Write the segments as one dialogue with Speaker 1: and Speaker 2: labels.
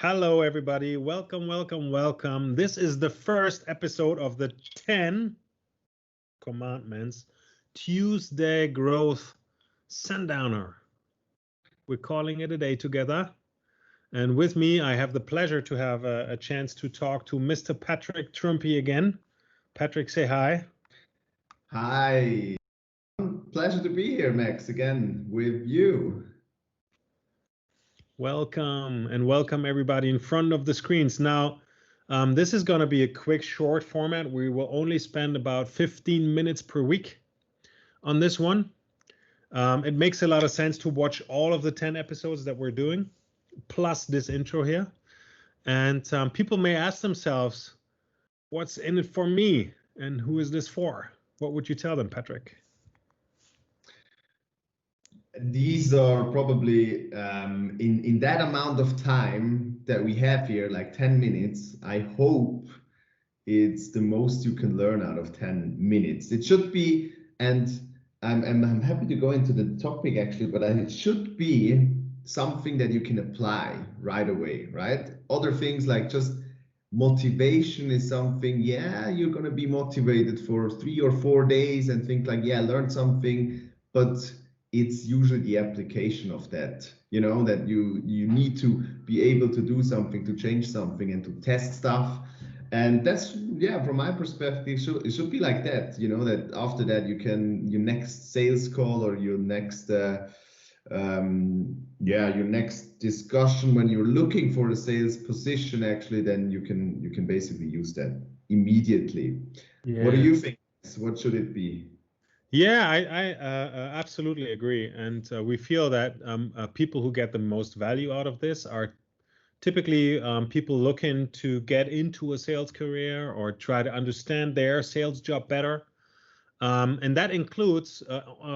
Speaker 1: Hello, everybody. Welcome, welcome, welcome. This is the first episode of the 10 Commandments Tuesday Growth Sundowner. We're calling it a day together. And with me, I have the pleasure to have a chance to talk to Mr. Patrick Trumpy again. Patrick, say hi.
Speaker 2: Hi. Pleasure to be here, Max, again with you.
Speaker 1: Welcome and welcome everybody in front of the screens. Now, this is going to be a quick, short format. We will only spend about 15 minutes per week on this one. It makes a lot of sense to watch all of the 10 episodes that we're doing, plus this intro here. And people may ask themselves, what's in it for me? And who is this for? What would you tell them, Patrick?
Speaker 2: These are probably in that amount of time that we have here, like 10 minutes. I hope it's the most you can learn out of 10 minutes. It should be, and I'm happy to go into the topic actually, but it should be something that you can apply right away, right? Other things like just motivation is something, yeah, you're going to be motivated for 3 or 4 days and think like, yeah, learn something, but it's usually the application of that, that you need to be able to do something, to change something and to test stuff. And that's, yeah, from my perspective, it should be like that, that after that you can, your next sales call or your next your next discussion when you're looking for a sales position, actually, then you can basically use that immediately. Yeah. What do you think? What should it be?
Speaker 1: Yeah, I absolutely agree. And we feel that people who get the most value out of this are typically people looking to get into a sales career or try to understand their sales job better. And that includes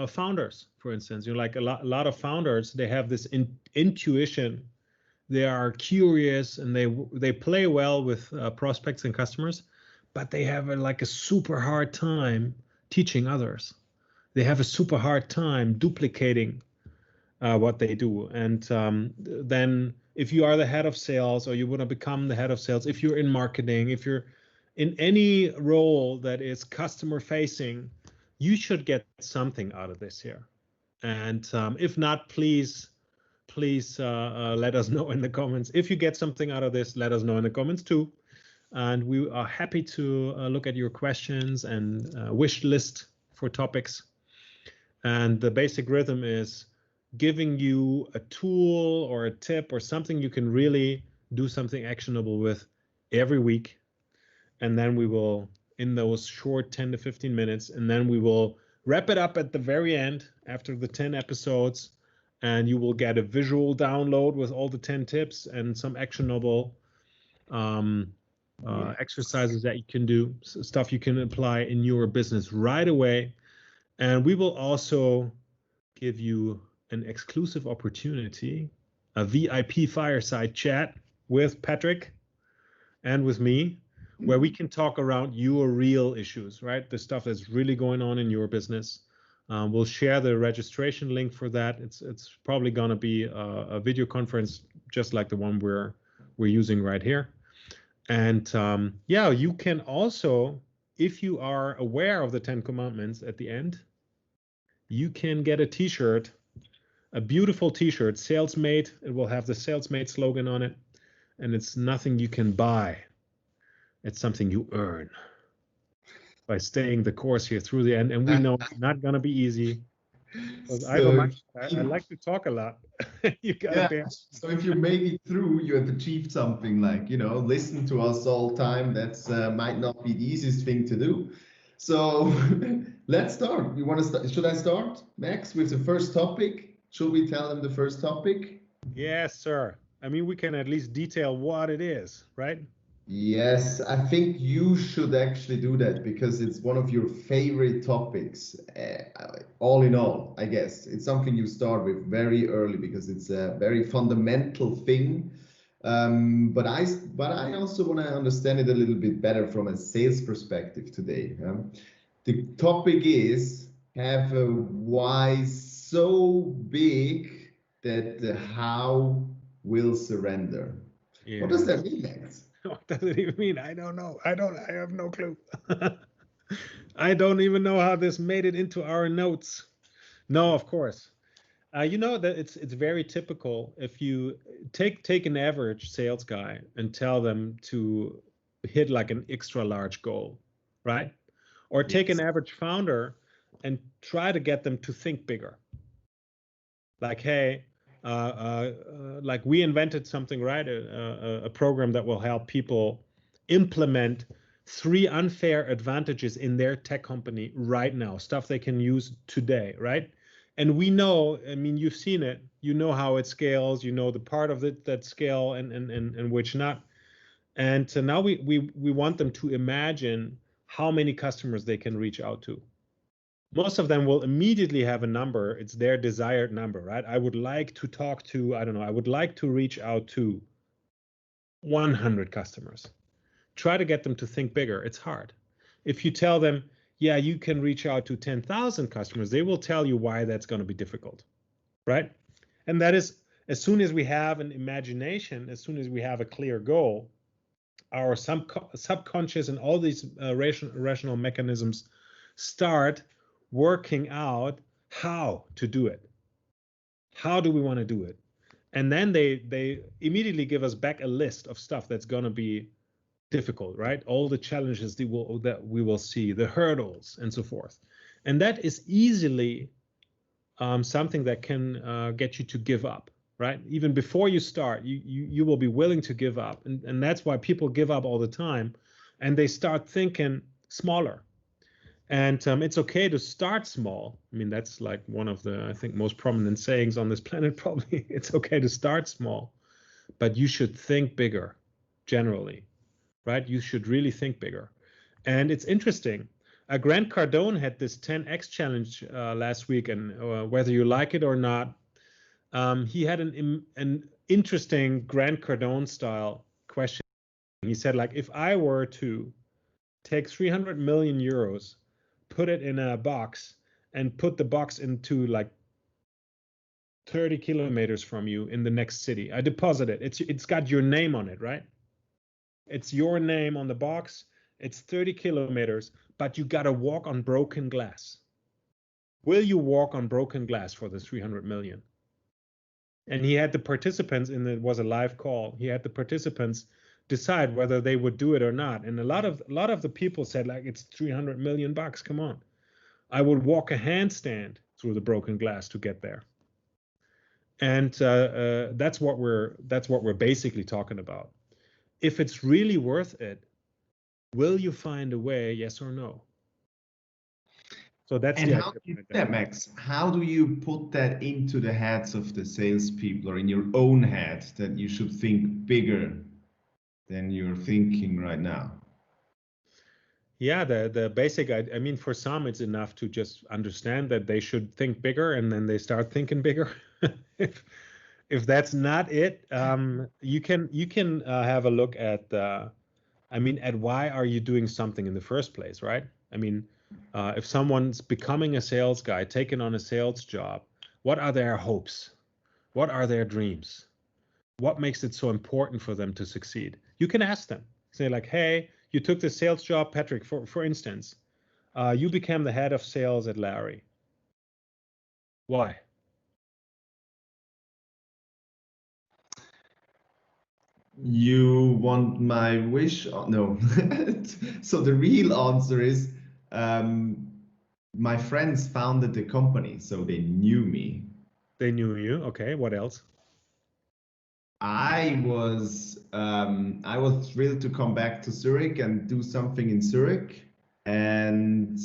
Speaker 1: founders, for instance. Like a lot of founders, they have this intuition. They are curious and they play well with prospects and customers, but they have like a super hard time teaching others. They have a super hard time duplicating what they do. And then if you are the head of sales or you want to become the head of sales, if you're in marketing, if you're in any role that is customer facing, you should get something out of this here. And if not, please let us know in the comments. If you get something out of this, let us know in the comments too. And we are happy to look at your questions and wish list for topics. And the basic rhythm is giving you a tool or a tip or something you can really do something actionable with every week. And then we will, in those short 10 to 15 minutes, and then we will wrap it up at the very end after the 10 episodes. And you will get a visual download with all the 10 tips and some actionable exercises that you can do, stuff you can apply in your business right away. And we will also give you an exclusive opportunity, a VIP fireside chat with Patrick and with me, where we can talk around your real issues, right? The stuff that's really going on in your business. We'll share the registration link for that. It's probably going to be a video conference just like the one we're using right here. And yeah, you can also, if you are aware of the 10 commandments at the end, you can get a t-shirt, a beautiful t-shirt, SalesMate. It will have the SalesMate slogan on it. And it's nothing you can buy. It's something you earn by staying the course here through the end. And we know it's not going to be easy. I like to talk a lot.
Speaker 2: You gotta bear. So if you make it through, you have achieved something. Like, listen to us all the time. That's might not be the easiest thing to do. So let's start. You want to start? Should I start, Max, with the first topic? Should we tell them the first topic?
Speaker 1: Yes, sir. I mean, we can at least detail what it is, right?
Speaker 2: Yes, I think you should actually do that because it's one of your favorite topics. All in all, I guess it's something you start with very early because it's a very fundamental thing. But I also want to understand it a little bit better from a sales perspective today. The topic is, have a why so big that the how will surrender. What does that mean, Max?
Speaker 1: What does it even mean? I don't know. I have no clue. I don't even know how this made it into our notes. No, of course. You know that it's very typical if you take an average sales guy and tell them to hit like an extra large goal, right? Or take an average founder and try to get them to think bigger. Like, hey, like we invented something, right? A program that will help people implement 3 unfair advantages in their tech company right now, stuff they can use today, right? And we know, I mean, you've seen it, you know how it scales, you know the part of it that scale and which not. And so now we want them to imagine how many customers they can reach out to. Most of them will immediately have a number. It's their desired number, right? I would like to talk to, I don't know, I would like to reach out to 100 customers. Try to get them to think bigger. It's hard. If you tell them, yeah, you can reach out to 10,000 customers, they will tell you why that's going to be difficult, right? And that is, as soon as we have an imagination, as soon as we have a clear goal, our subconscious and all these rational mechanisms start working out how to do it. How do we want to do it? And then they immediately give us back a list of stuff that's going to be difficult, right? All the challenges that we will see, the hurdles and so forth. And that is easily something that can get you to give up, right? Even before you start, you will be willing to give up. And that's why people give up all the time. And they start thinking smaller. And it's okay to start small. I mean, that's like one of the, I think, most prominent sayings on this planet, probably. It's okay to start small, but you should think bigger, generally, right? You should really think bigger. And it's interesting. Grant Cardone had this 10X challenge last week, and whether you like it or not, he had an interesting Grant Cardone style question. He said, like, if I were to take 300 million euros, put it in a box, and put the box into like 30 kilometers from you in the next city, I deposit it. It's got your name on it, right? It's your name on the box. It's 30 kilometers, but you got to walk on broken glass. Will you walk on broken glass for the 300 million? And he had the participants it was a live call. He had the participants decide whether they would do it or not. And a lot of the people said, like, it's 300 million bucks. Come on. I would walk a handstand through the broken glass to get there. And that's what we're basically talking about. If it's really worth it, will you find a way, yes or no? So that's
Speaker 2: and
Speaker 1: the
Speaker 2: how do you do that, Max? How do you put that into the heads of the salespeople or in your own head that you should think bigger than you're thinking right now?
Speaker 1: Yeah, the basic, I mean, for some, it's enough to just understand that they should think bigger, and then they start thinking bigger. If that's not it, you can have a look at I mean, at why are you doing something in the first place, right? I mean, if someone's becoming a sales guy, taking on a sales job, what are their hopes? What are their dreams? What makes it so important for them to succeed? You can ask them. Say like, hey, you took the sales job, Patrick, for instance, you became the head of sales at Larry. Why?
Speaker 2: You want my wish? No. So the real answer is my friends founded the company, so they knew me.
Speaker 1: They knew you. Okay, what else?
Speaker 2: I was thrilled to come back to Zurich and do something in Zurich, and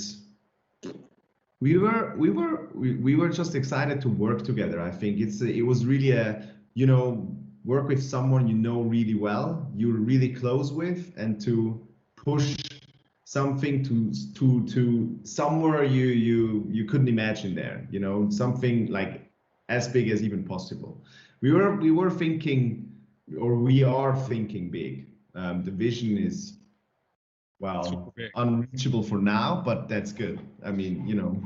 Speaker 2: we were just excited to work together. I think it was really a, you know, work with someone you know really well, you're really close with, and to push something to somewhere you couldn't imagine there, you know, something like as big as even possible. We were thinking, or we are thinking big. The vision is, well, unreachable for now, but that's good. I mean, you know.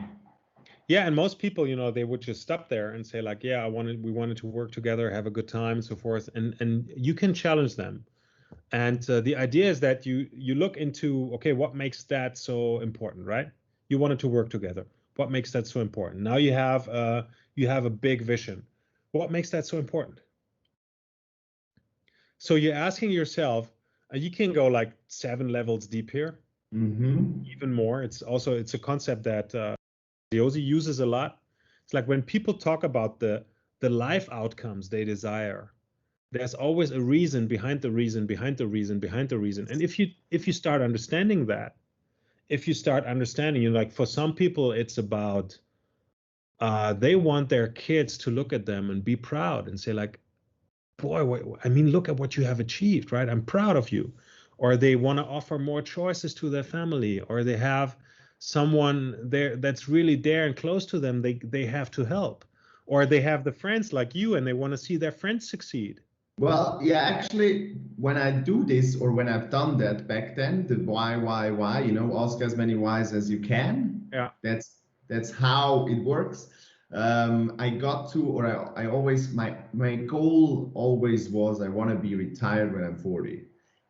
Speaker 1: Yeah, and most people, they would just stop there and say like, yeah, we wanted to work together, have a good time, and so forth. And you can challenge them. And the idea is that you look into, okay, what makes that so important, right? You wanted to work together. What makes that so important? Now you have a big vision. What makes that so important? So you're asking yourself, you can go like 7 levels deep here, even more. It's a concept that Yosi uses a lot. It's like when people talk about the life outcomes they desire, there's always a reason behind the reason behind the reason behind the reason. And if you start understanding that, if you start understanding, like for some people it's about they want their kids to look at them and be proud and say like, boy, I mean, look at what you have achieved, right? I'm proud of you. Or they want to offer more choices to their family, or they have someone there that's really there and close to them they have to help, or they have the friends like you and they want to see their friends succeed.
Speaker 2: Well, yeah, actually, when I do this or when I've done that back then, the why, ask as many whys as you can.
Speaker 1: Yeah.
Speaker 2: That's how it works. I got to, or I always, my goal always was I want to be retired when I'm 40,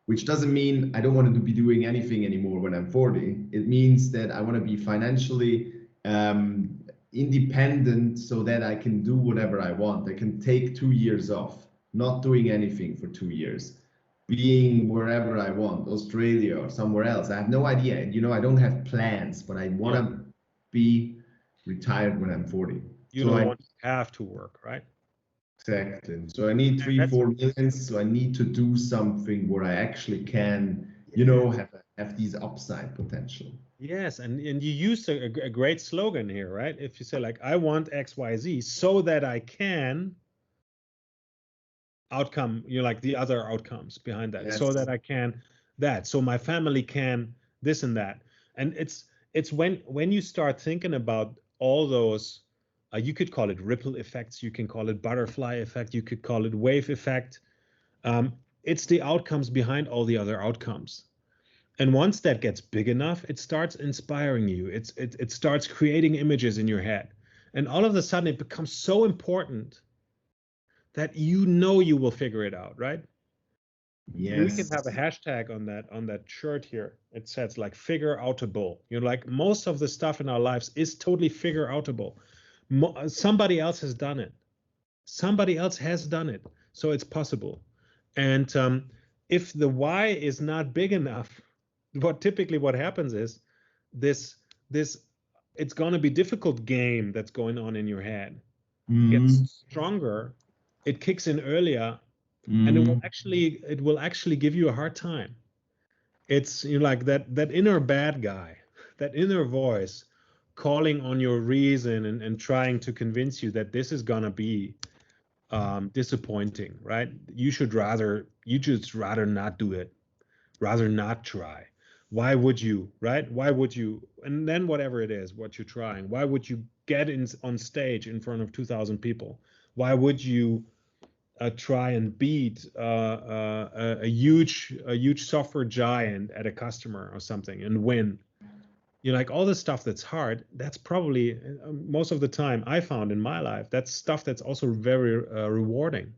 Speaker 2: which doesn't mean I don't want to be doing anything anymore when I'm 40. It means that I want to be financially independent so that I can do whatever I want. I can take 2 years off, not doing anything for 2 years, being wherever I want, Australia or somewhere else. I have no idea. I don't have plans, but I want to be retired when I'm 40.
Speaker 1: You don't want to have to work, right?
Speaker 2: Exactly. So I need 3-4 millions. So I need to do something where I actually can, have these upside potential.
Speaker 1: Yes, and you used a great slogan here, right? If you say like, I want XYZ so that I can outcome, like the other outcomes behind that, so that I can that, so my family can this and that. And it's when you start thinking about all those, you could call it ripple effects, you can call it butterfly effect, you could call it wave effect. It's the outcomes behind all the other outcomes. And once that gets big enough, it starts inspiring you. It starts creating images in your head. And all of a sudden it becomes so important that you will figure it out, right?
Speaker 2: Yes.
Speaker 1: We can have a hashtag on that shirt here. It says like figure outable. Like most of the stuff in our lives is totally figure outable. Somebody else has done it. Somebody else has done it. So it's possible. And if the why is not big enough, what happens is this it's going to be difficult game that's going on in your head gets stronger, it kicks in earlier, and it will actually give you a hard time. It's like that inner bad guy, that inner voice calling on your reason and trying to convince you that this is gonna be disappointing, right? You just rather not do it, rather not try. Why would you, right? Why would you? And then whatever it is, what you're trying, why would you get on stage in front of 2,000 people? Why would you try and beat a huge software giant at a customer or something and win? Like all the stuff that's hard, that's probably most of the time I found in my life, that's stuff that's also very rewarding.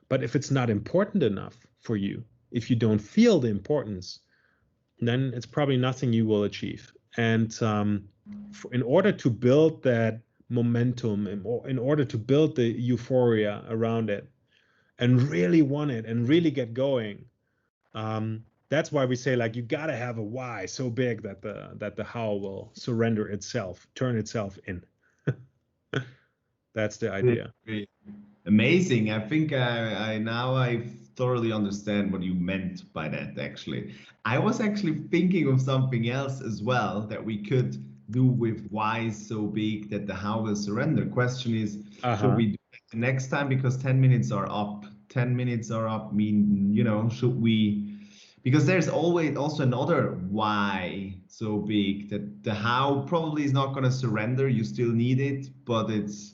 Speaker 1: But if it's not important enough for you, if you don't feel the importance, then it's probably nothing you will achieve. And in order to build that momentum, in order to build the euphoria around it, and really want it and really get going, that's why we say like you got to have a why so big that the how will surrender itself, turn itself in. That's the idea.
Speaker 2: Amazing. I think I thoroughly understand what you meant by that, actually. I was actually thinking of something else as well that we could do with why so big that the how will surrender. Question is, should we do it the next time? Because 10 minutes are up. 10 minutes are up mean, should we? Because there's always also another why so big that the how probably is not going to surrender. You still need it, but it's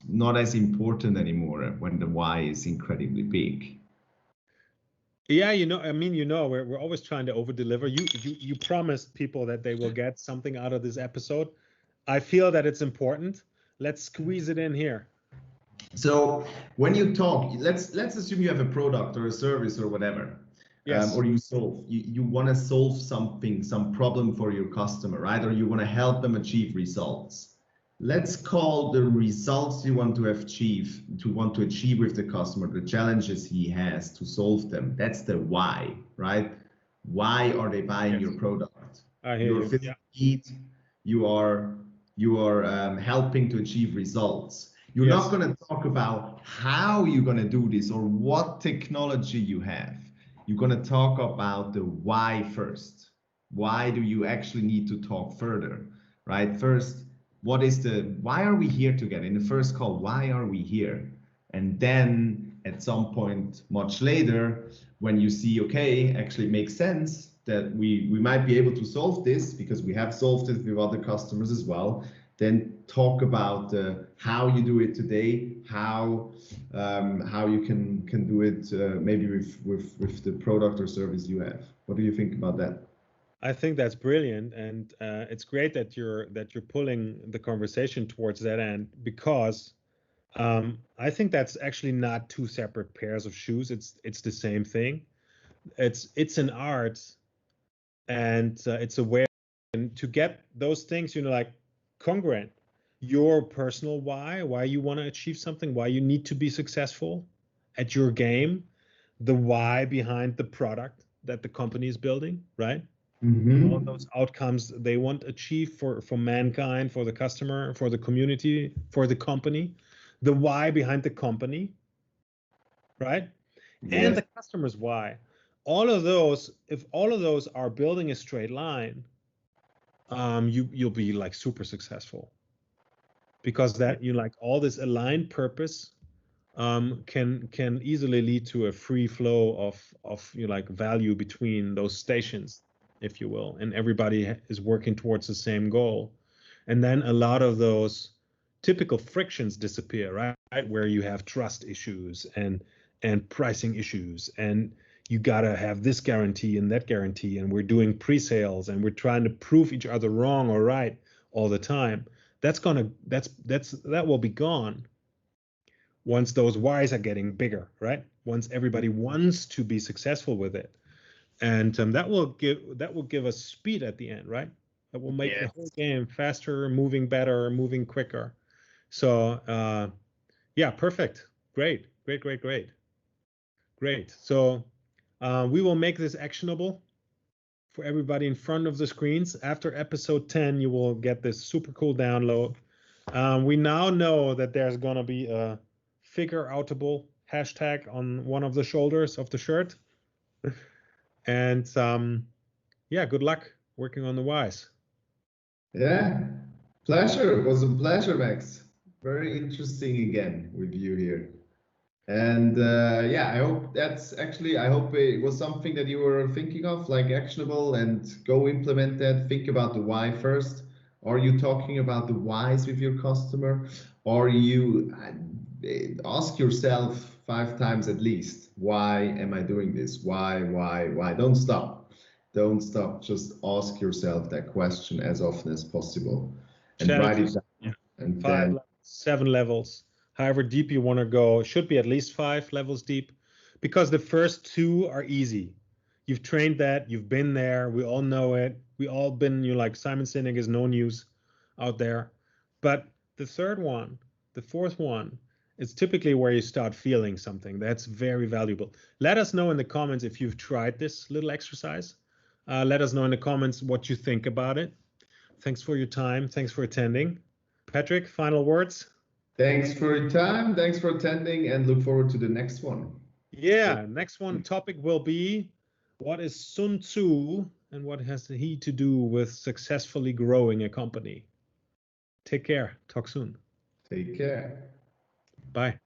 Speaker 2: not as important anymore when the why is incredibly big.
Speaker 1: Yeah, I mean, we're always trying to over deliver. You promised people that they will get something out of this episode. I feel that it's important. Let's squeeze it in here.
Speaker 2: So when you talk, let's assume you have a product or a service or whatever,
Speaker 1: Yes.
Speaker 2: or you want to solve something, some problem for your customer, right? Or you want to help them achieve results. Let's call the results you want to achieve with the customer, the challenges he has to solve them. That's the why, right? Why are they buying your product?
Speaker 1: I hear
Speaker 2: You're
Speaker 1: you.
Speaker 2: filling need. You are helping to achieve results. You're not going to talk about how you're going to do this or what technology you have. You're going to talk about the why first. Why do you actually need to talk further, right? First, why are we here together? In the first call, why are we here? And then at some point much later, when you see, okay, actually it makes sense that we might be able to solve this because we have solved it with other customers as well, then talk about how you do it today, how you can do it maybe with the product or service you have. What do you think about that?
Speaker 1: I think that's brilliant, and it's great that you're pulling the conversation towards that end, because I think that's actually not two separate pairs of shoes. It's the same thing. It's an art, and it's a way to get those things, like congruent. Your personal why you want to achieve something, why you need to be successful at your game, the why behind the product that the company is building, right? All of those outcomes they want to achieve for mankind, for the customer, for the community, for the company, the why behind the company, right? And the customer's why. All of those, if all of those are building a straight line, you'll be like super successful, because that all this aligned purpose can easily lead to a free flow of value between those stations, if you will, and everybody is working towards the same goal. And then a lot of those typical frictions disappear, right? Where you have trust issues and pricing issues, and you gotta have this guarantee and that guarantee, and we're doing pre-sales and we're trying to prove each other wrong or right all the time. That will be gone once those whys are getting bigger, right? Once everybody wants to be successful with it, and that will give us speed at the end, right? That will make the whole game faster, moving better, moving quicker. So yeah, perfect, great. So we will make this actionable for everybody in front of the screens. After episode 10, you will get this super cool download. We now know that there's gonna be a figure outable hashtag on one of the shoulders of the shirt. And yeah, good luck working on the whys.
Speaker 2: Yeah, pleasure. It was a pleasure, Max. Very interesting again with you here. And yeah, I hope it was something that you were thinking of, like actionable, and go implement that. Think about the why first. Are you talking about the whys with your customer? Or you ask yourself 5 times at least, why am I doing this? Why? Don't stop. Don't stop. Just ask yourself that question as often as possible and write it down.
Speaker 1: Yeah.
Speaker 2: And
Speaker 1: 5
Speaker 2: then
Speaker 1: levels, 7 levels, however deep you want to go. It should be at least 5 levels deep, because the first 2 are easy. You've trained that, you've been there, we all know it. We all been, like Simon Sinek is no news out there. But the third one, the fourth one, is typically where you start feeling something. That's very valuable. Let us know in the comments if you've tried this little exercise. Let us know in the comments what you think about it. Thanks for your time. Thanks for attending. Patrick, final words?
Speaker 2: thanks for your time. Thanks for attending, and look forward to the next one.
Speaker 1: Yeah, next one topic will be, what is Sun Tzu and what has he to do with successfully growing a company? Take care. Talk soon.
Speaker 2: Take care.
Speaker 1: Bye.